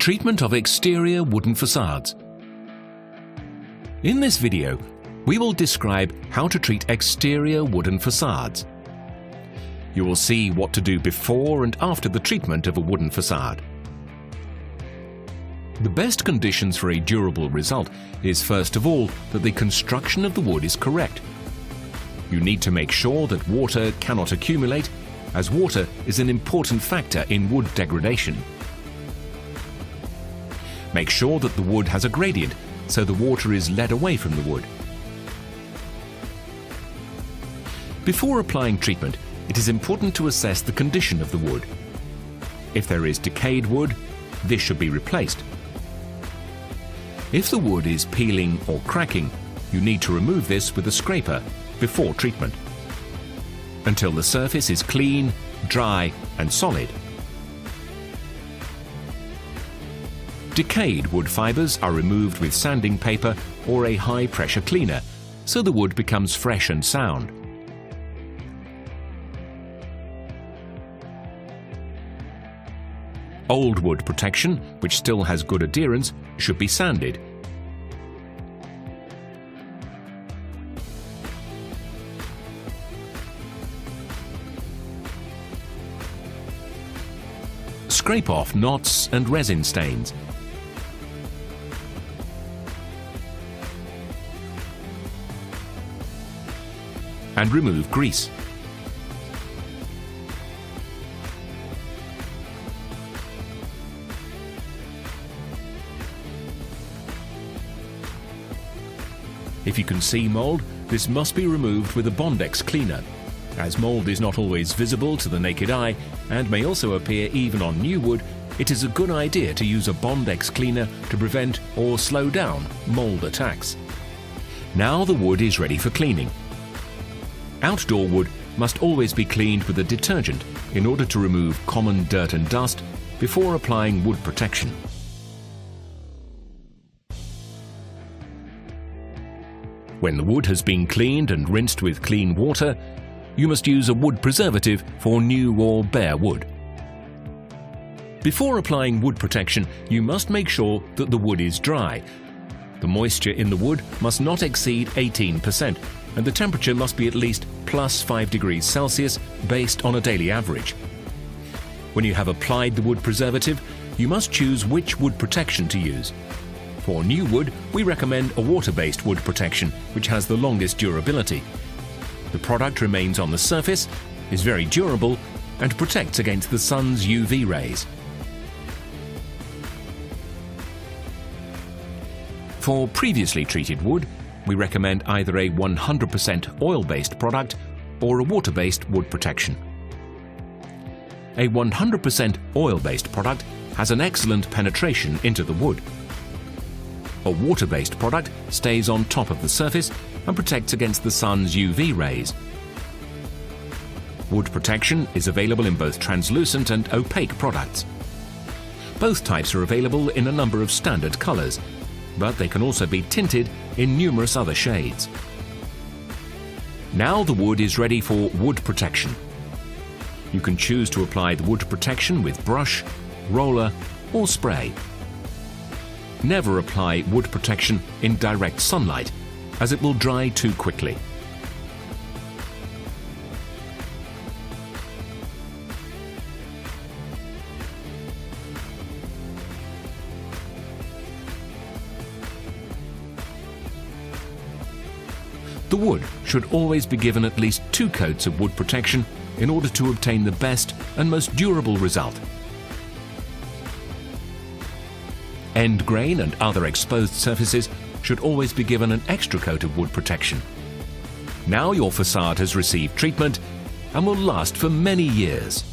Treatment of exterior wooden facades. In this video, we will describe how to treat exterior wooden facades. You will see what to do before and after the treatment of a wooden facade. The best conditions for a durable result is first of all that the construction of the wood is correct. You need to make sure that water cannot accumulate, as water is an important factor in wood degradation. Make sure that the wood has a gradient so the water is led away from the wood. Before applying treatment, it is important to assess the condition of the wood. If there is decayed wood, this should be replaced. If the wood is peeling or cracking, you need to remove this with a scraper before treatment, until the surface is clean, dry and solid. Decayed wood fibers are removed with sanding paper or a high-pressure cleaner, so the wood becomes fresh and sound. Old wood protection, which still has good adherence, should be sanded. Scrape off knots and resin stains. And remove grease. If you can see mold, this must be removed with a Bondex cleaner. As mold is not always visible to the naked eye and may also appear even on new wood, it is a good idea to use a Bondex cleaner to prevent or slow down mold attacks. Now the wood is ready for cleaning. Outdoor wood must always be cleaned with a detergent in order to remove common dirt and dust before applying wood protection. When the wood has been cleaned and rinsed with clean water, you must use a wood preservative for new or bare wood. Before applying wood protection, you must make sure that the wood is dry. The moisture in the wood must not exceed 18%, and the temperature must be at least plus 5 degrees Celsius based on a daily average. When you have applied the wood preservative, you must choose which wood protection to use. For new wood, we recommend a water-based wood protection, which has the longest durability. The product remains on the surface, is very durable, and protects against the sun's UV rays. For previously treated wood, we recommend either a 100% oil-based product or a water-based wood protection. A 100% oil-based product has an excellent penetration into the wood. A water-based product stays on top of the surface and protects against the sun's UV rays. Wood protection is available in both translucent and opaque products. Both types are available in a number of standard colors, but they can also be tinted in numerous other shades. Now the wood is ready for wood protection. You can choose to apply the wood protection with brush, roller or spray. Never apply wood protection in direct sunlight, as it will dry too quickly. The wood should always be given at least 2 coats of wood protection in order to obtain the best and most durable result. End grain and other exposed surfaces should always be given an extra coat of wood protection. Now your facade has received treatment and will last for many years.